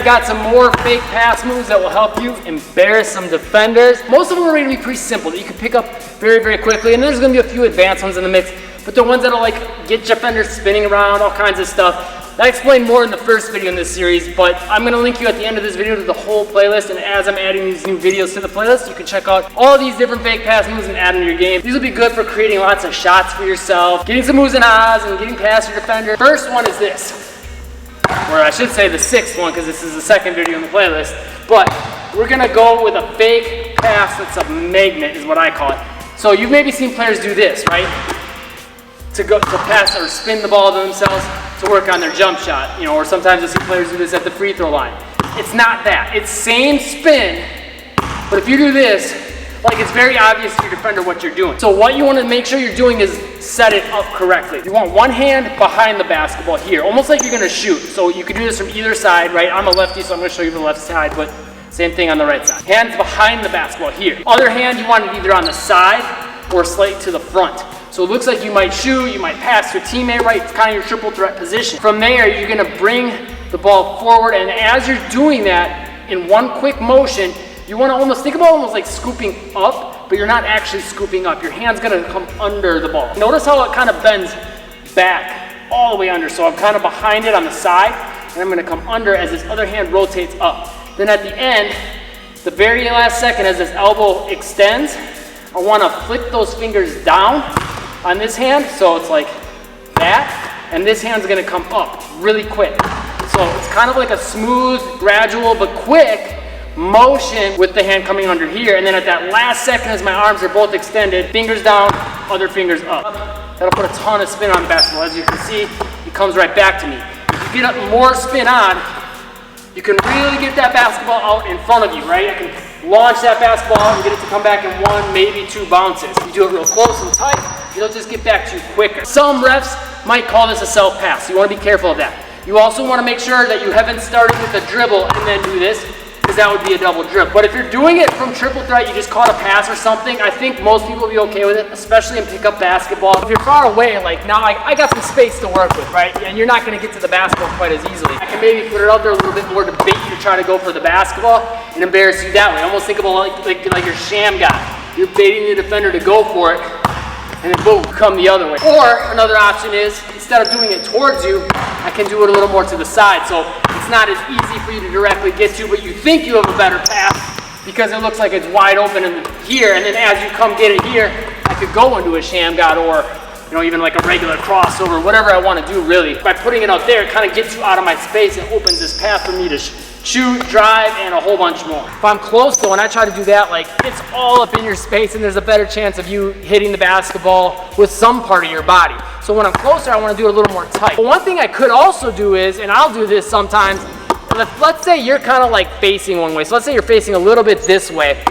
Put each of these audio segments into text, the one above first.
I got some more fake pass moves that will help you embarrass some defenders. Most of them are going to be pretty simple that you can pick up very, very quickly. And there's going to be a few advanced ones in the mix, but the ones that'll like get defenders spinning around, all kinds of stuff. I explained more in the first video in this series, but I'm going to link you at the end of this video to the whole playlist, and as I'm adding these new videos to the playlist, you can check out all these different fake pass moves and add them to your game. These will be good for creating lots of shots for yourself, getting some moves and ahs, and getting past your defender. First one is this, or I should say the sixth one, because this is the second video in the playlist, but we're going to go with a fake pass that's a magnet, is what I call it. So you've maybe seen players do this, right? To pass or spin the ball to themselves to work on their jump shot, you know, or sometimes you see players do this at the free throw line. It's not that. It's same spin, but if you do this, like it's very obvious to your defender what you're doing. So what you want to make sure you're doing is set it up correctly. You want one hand behind the basketball here, almost like you're going to shoot. So you can do this from either side, right? I'm a lefty, so I'm going to show you the left side, but same thing on the right side. Hands behind the basketball here. Other hand, you want it either on the side or slightly to the front. So it looks like you might shoot, you might pass your teammate, right? It's kind of your triple threat position. From there, you're gonna bring the ball forward, and as you're doing that, in one quick motion, you wanna almost, think about almost like scooping up, but you're not actually scooping up. Your hand's gonna come under the ball. Notice how it kind of bends back all the way under. So I'm kind of behind it on the side, and I'm gonna come under as this other hand rotates up. Then at the end, the very last second, as this elbow extends, I wanna flip those fingers down on this hand, so it's like that, and this hand's gonna come up really quick. So it's kind of like a smooth, gradual, but quick motion with the hand coming under here, and then at that last second as my arms are both extended, fingers down, other fingers up. That'll put a ton of spin on the basketball. As you can see, it comes right back to me. If you get more spin on, you can really get that basketball out in front of you, right? I can launch that basketball out and get it to come back in one, maybe two bounces. You do it real close and tight, it'll just get back to you quicker. Some refs might call this a self pass. You want to be careful of that. You also want to make sure that you haven't started with a dribble and then do this, because that would be a double dribble. But if you're doing it from triple threat, you just caught a pass or something, I think most people will be okay with it, especially in pickup basketball. If you're far away, like now I got some space to work with, right? And you're not going to get to the basketball quite as easily. I can maybe put it out there a little bit more to bait you to try to go for the basketball and embarrass you that way. Almost think about like your sham guy. You're baiting the defender to go for it, and then boom, come the other way. Or another option is, instead of doing it towards you, I can do it a little more to the side. So it's not as easy for you to directly get to, but you think you have a better path because it looks like it's wide open in here, and then as you come get it here, I could go into a sham god or, you know, even like a regular crossover, whatever I want to do really. By putting it out there, it kind of gets you out of my space and opens this path for me to shoot, drive, and a whole bunch more. If I'm close though, and I try to do that, like it's all up in your space and there's a better chance of you hitting the basketball with some part of your body. So when I'm closer, I want to do it a little more tight. But one thing I could also do is, and I'll do this sometimes, let's say you're kind of like facing one way. So let's say you're facing a little bit this way.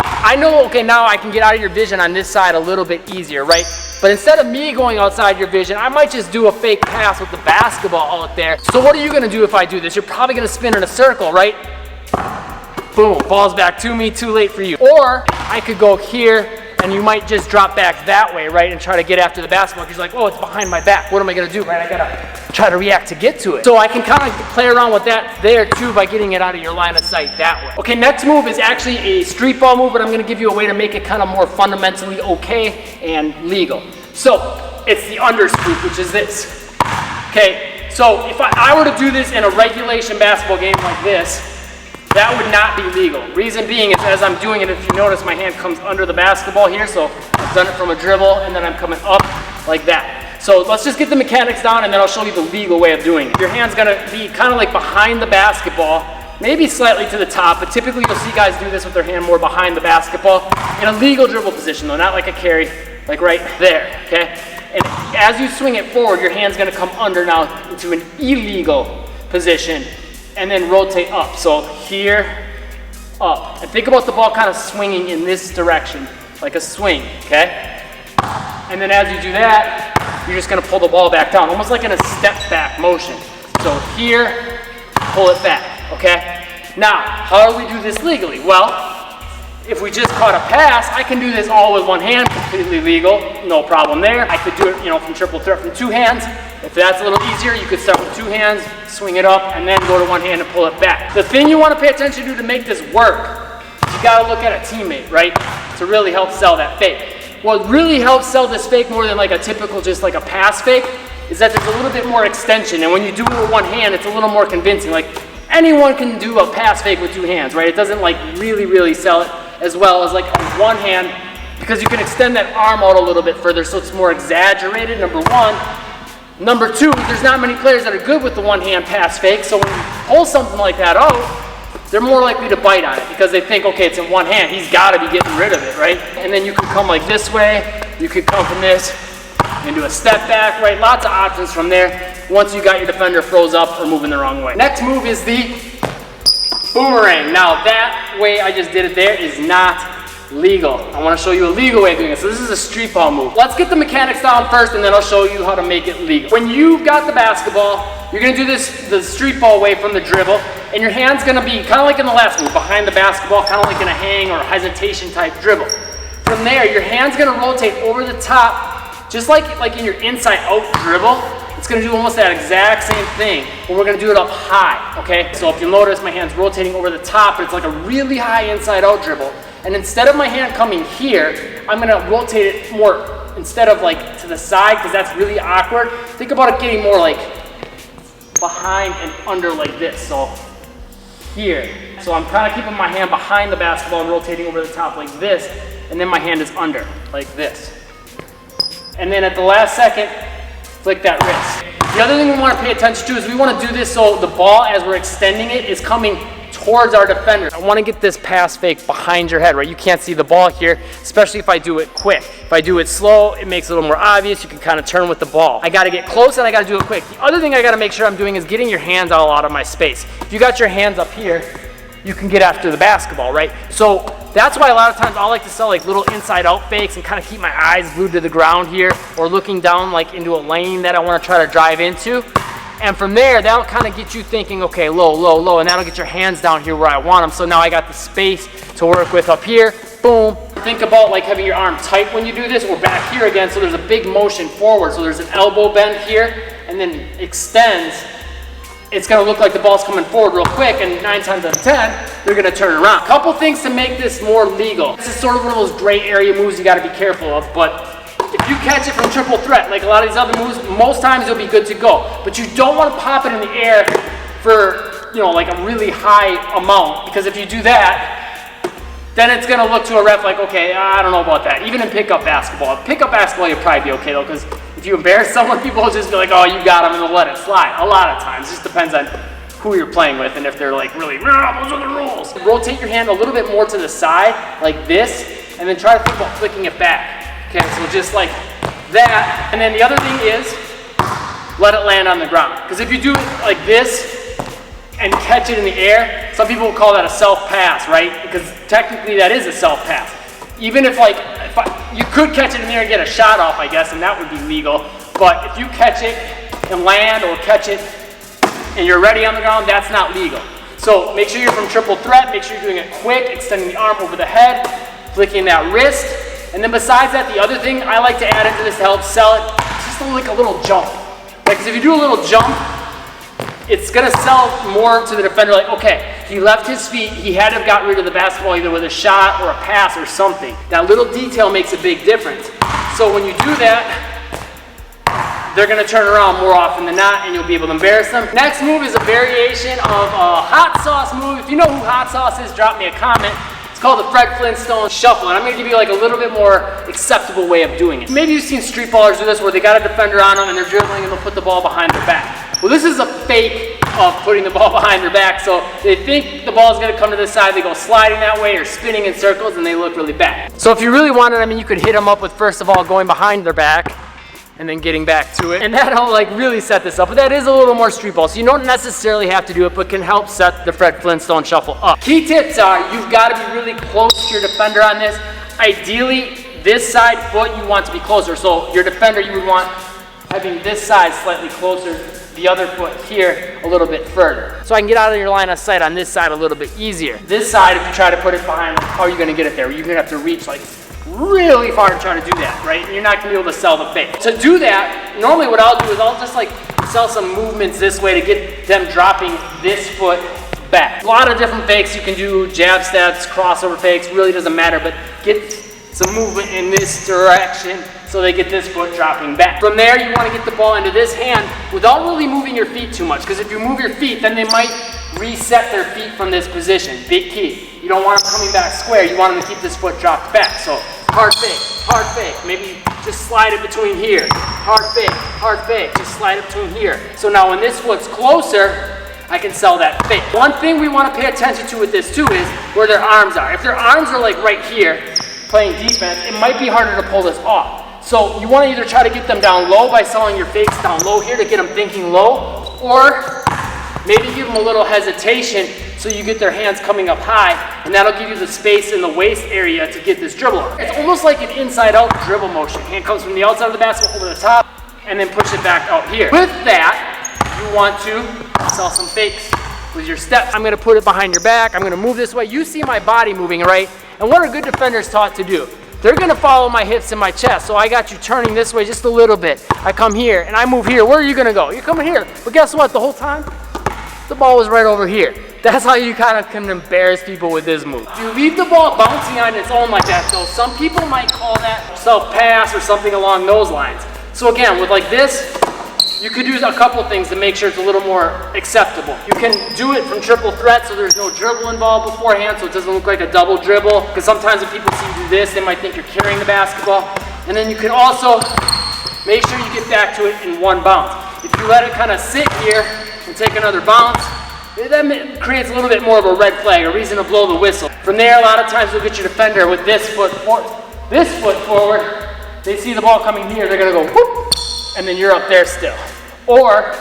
I know, okay, now I can get out of your vision on this side a little bit easier, right? But instead of me going outside your vision, I might just do a fake pass with the basketball out there. So what are you gonna do if I do this? You're probably gonna spin in a circle, right? Boom, ball's back to me, too late for you. Or I could go here, and you might just drop back that way, right? And try to get after the basketball, because you're like, oh, it's behind my back. What am I gonna do, right? I gotta try to react to get to it. So I can kind of play around with that there too by getting it out of your line of sight that way. Okay, next move is actually a street ball move, but I'm gonna give you a way to make it kind of more fundamentally okay and legal. So it's the under scoop, which is this. Okay, so if I were to do this in a regulation basketball game like this, that would not be legal. Reason being is as I'm doing it, if you notice, my hand comes under the basketball here, so I've done it from a dribble, and then I'm coming up like that. So let's just get the mechanics down, and then I'll show you the legal way of doing it. Your hand's gonna be kind of like behind the basketball, maybe slightly to the top, but typically you'll see guys do this with their hand more behind the basketball in a legal dribble position though, not like a carry, like right there, okay? And as you swing it forward, your hand's gonna come under now into an illegal position, and then rotate up. So here, up. And think about the ball kind of swinging in this direction, like a swing, okay? And then as you do that, you're just gonna pull the ball back down, almost like in a step back motion. So here, pull it back, okay? Now, how do we do this legally? Well, If we just caught a pass, I can do this all with one hand, completely legal, no problem there. I could do it, you know, from triple threat from two hands. If that's a little easier, you could start with two hands, swing it up, and then go to one hand and pull it back. The thing you want to pay attention to make this work, you got to look at a teammate, right? To really help sell that fake. What really helps sell this fake more than like a typical just like a pass fake is that there's a little bit more extension, and when you do it with one hand, it's a little more convincing. Like anyone can do a pass fake with two hands, right? It doesn't like really sell it as well as like on one hand, because you can extend that arm out a little bit further so it's more exaggerated, number one. Number two, there's not many players that are good with the one hand pass fake, so when you pull something like that out, they're more likely to bite on it because they think, okay, it's in one hand, he's gotta be getting rid of it, right? And then you can come like this way, you could come from this and do a step back, right? Lots of options from there once you got your defender froze up or moving the wrong way. Next move is the boomerang. Now that way I just did it there is not legal. I want to show you a legal way of doing it. So this is a street ball move. Let's get the mechanics down first and then I'll show you how to make it legal. When you've got the basketball, you're going to do this the street ball way from the dribble, and your hand's going to be kind of like in the last move, behind the basketball, kind of like in a hang or hesitation type dribble. From there, your hand's going to rotate over the top, just like in your inside out dribble. It's going to do almost that exact same thing, but we're going to do it up high, okay? So if you'll notice, my hand's rotating over the top, but it's like a really high inside out dribble. And instead of my hand coming here, I'm going to rotate it more, instead of like to the side, because that's really awkward. Think about it getting more like behind and under like this, so here. So I'm kind of keeping my hand behind the basketball and rotating over the top like this, and then my hand is under, like this. And then at the last second, flick that wrist. The other thing we want to pay attention to is we want to do this so the ball, as we're extending it, is coming towards our defender. I want to get this pass fake behind your head, right? You can't see the ball here, especially if I do it quick. If I do it slow, it makes it a little more obvious. You can kind of turn with the ball. I got to get close and I got to do it quick. The other thing I got to make sure I'm doing is getting your hands all out of my space. If you got your hands up here, you can get after the basketball, right? So that's why a lot of times I like to sell like little inside out fakes and kind of keep my eyes glued to the ground here, or looking down like into a lane that I want to try to drive into. And from there, that'll kind of get you thinking, okay, low, low, low, and that'll get your hands down here where I want them. So now I got the space to work with up here, boom. Think about like having your arm tight when you do this, or back here again, so there's a big motion forward. So there's an elbow bend here, and then extends. It's gonna look like the ball's coming forward real quick, and 9 times out of 10, you're gonna turn it around. Couple things to make this more legal. This is sort of one of those gray area moves you gotta be careful of, but if you catch it from triple threat, like a lot of these other moves, most times you'll be good to go. But you don't want to pop it in the air for, you know, like a really high amount, because if you do that, then it's going to look to a ref like, okay, I don't know about that. Even in pickup basketball. Pickup basketball, you'll probably be okay though, because if you embarrass someone, people will just be like, oh, you got them, and they'll let it slide. A lot of times. It just depends on who you're playing with and if they're like really, those are the rules. Rotate your hand a little bit more to the side, like this, and then try to think about flicking it back. Okay, so just like that. And then the other thing is, let it land on the ground. Because if you do it like this and catch it in the air, some people will call that a self-pass, right? Because technically that is a self-pass. Even if like, you could catch it in the air and get a shot off, I guess, and that would be legal. But if you catch it and land, or catch it and you're ready on the ground, that's not legal. So make sure you're from triple threat, make sure you're doing it quick, extending the arm over the head, flicking that wrist. And then besides that, the other thing I like to add into this to help sell it, is just like a little jump. Like, because if you do a little jump, it's going to sell more to the defender, like, okay, he left his feet, he had to have got rid of the basketball either with a shot or a pass or something. That little detail makes a big difference. So when you do that, they're going to turn around more often than not, and you'll be able to embarrass them. Next move is a variation of a hot sauce move. If you know who hot sauce is, drop me a comment. Called the Fred Flintstone Shuffle, and I'm going to give you like a little bit more acceptable way of doing it. Maybe you've seen street ballers do this where they got a defender on them and they're dribbling and they'll put the ball behind their back. Well, this is a fake of putting the ball behind their back, so they think the ball is going to come to this side, they go sliding that way or spinning in circles, and they look really bad. So if you really wanted, I mean, you could hit them up with, first of all, going behind their back and then getting back to it, and that'll like really set this up. But that is a little more street ball, so you don't necessarily have to do it, but can help set the Fred Flintstone Shuffle up. Key tips are, you've got to be really close to your defender on this. Ideally, this side foot you want to be closer, so your defender, you would want having this side slightly closer the other foot here a little bit further. So I can get out of your line of sight on this side a little bit easier. This side, if you try to put it behind, how are you gonna get it there? You're gonna have to reach like really far to try to do that, right? And you're not gonna be able to sell the fake. To do that, normally what I'll do is I'll just like sell some movements this way to get them dropping this foot back. A lot of different fakes you can do, jab steps, crossover fakes, really doesn't matter, but get some movement in this direction so they get this foot dropping back. From there, you want to get the ball into this hand without really moving your feet too much, because if you move your feet, then they might reset their feet from this position. Big key. You don't want them coming back square. You want them to keep this foot dropped back. So hard fake, maybe just slide it between here. Hard fake, just slide it between here. So now when this foot's closer, I can sell that fake. One thing we want to pay attention to with this too is where their arms are. If their arms are like right here, playing defense, it might be harder to pull this off. So you want to either try to get them down low by selling your fakes down low here to get them thinking low, or maybe give them a little hesitation so you get their hands coming up high, and that'll give you the space in the waist area to get this dribble up. It's almost like an inside-out dribble motion. Hand comes from the outside of the basket over the top, and then push it back out here. With that, you want to sell some fakes with your steps. I'm gonna put it behind your back. I'm gonna move this way. You see my body moving, right? And what are good defenders taught to do? They're gonna follow my hips and my chest. So I got you turning this way just a little bit. I come here and I move here. Where are you gonna go? You're coming here. But guess what? The whole time, the ball was right over here. That's how you kind of can embarrass people with this move. If you leave the ball bouncing on its own like that, though, some people might call that self-pass or something along those lines. So again, with like this, you could do a couple things to make sure it's a little more acceptable. You can do it from triple threat, so there's no dribble involved beforehand, so it doesn't look like a double dribble. Because sometimes when people see you do this, they might think you're carrying the basketball. And then you can also make sure you get back to it in one bounce. If you let it kind of sit here and take another bounce, that creates a little bit more of a red flag, a reason to blow the whistle. From there, a lot of times you'll get your defender with this foot forward. They see the ball coming here, they're gonna go whoop, and then you're up there still. Or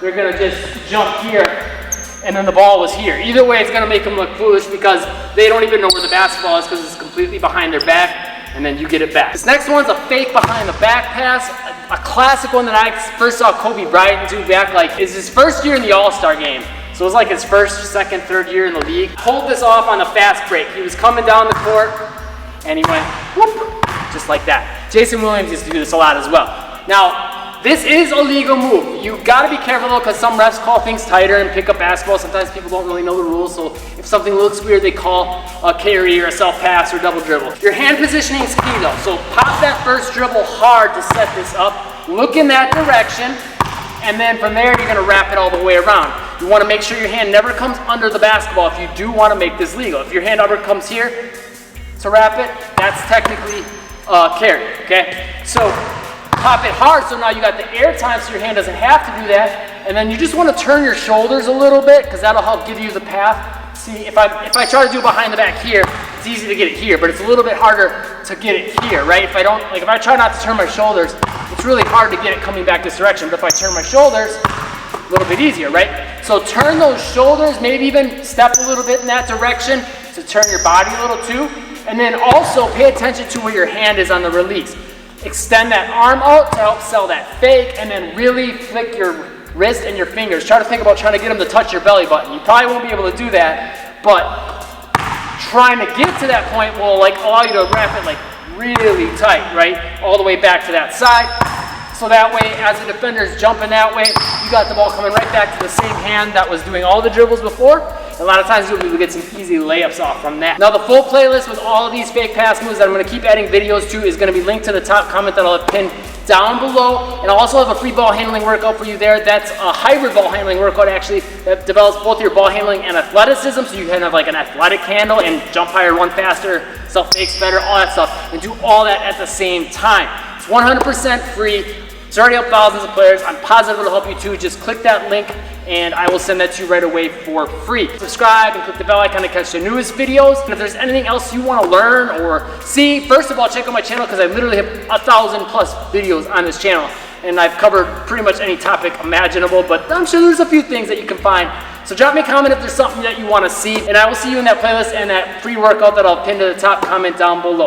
they're gonna just jump here and then the ball was here. Either way, it's gonna make them look foolish because they don't even know where the basketball is because it's completely behind their back, and then you get it back. This next one's a fake behind the back pass. A classic one that I first saw Kobe Bryant do back, like, is his first year in the All-Star game. So it was like his first, second, third year in the league. Pulled this off on the fast break. He was coming down the court and he went whoop, just like that. Jason Williams used to do this a lot as well. Now, this is a legal move. You gotta be careful though, because some refs call things tighter and pick up basketball. Sometimes people don't really know the rules, so if something looks weird, they call a carry or a self-pass or double dribble. Your hand positioning is key though, so pop that first dribble hard to set this up. Look in that direction, and then from there, you're gonna wrap it all the way around. You wanna make sure your hand never comes under the basketball if you do wanna make this legal. If your hand ever comes here to wrap it, that's technically carry, okay? So pop it hard, so now you got the air time so your hand doesn't have to do that. And then you just want to turn your shoulders a little bit because that'll help give you the path. See, if I try to do behind the back here, it's easy to get it here, but it's a little bit harder to get it here, right? If I try not to turn my shoulders, it's really hard to get it coming back this direction. But if I turn my shoulders, a little bit easier, right? So turn those shoulders, maybe even step a little bit in that direction to turn your body a little too. And then also pay attention to where your hand is on the release. Extend that arm out to help sell that fake, and then really flick your wrist and your fingers. Try to think about trying to get them to touch your belly button. You probably won't be able to do that, but trying to get to that point will allow you to wrap it really tight, right? All the way back to that side. So that way, as the defender's jumping that way, you got the ball coming right back to the same hand that was doing all the dribbles before. A lot of times you'll be able to get some easy layups off from that. Now the full playlist with all of these fake pass moves that I'm going to keep adding videos to is going to be linked to the top comment that I'll have pinned down below. And I'll also have a free ball handling workout for you there. That's a hybrid ball handling workout actually that develops both your ball handling and athleticism, so you can have like an athletic handle and jump higher, run faster, self fakes better, all that stuff, and do all that at the same time. It's 100% free. It's already helped thousands of players. I'm positive it'll help you too. Just click that link and I will send that to you right away for free. Subscribe and click the bell icon to catch the newest videos. And if there's anything else you want to learn or see, first of all, check out my channel because I literally have 1,000+ videos on this channel. And I've covered pretty much any topic imaginable, but I'm sure there's a few things that you can find. So drop me a comment if there's something that you want to see. And I will see you in that playlist and that free workout that I'll pin to the top comment down below.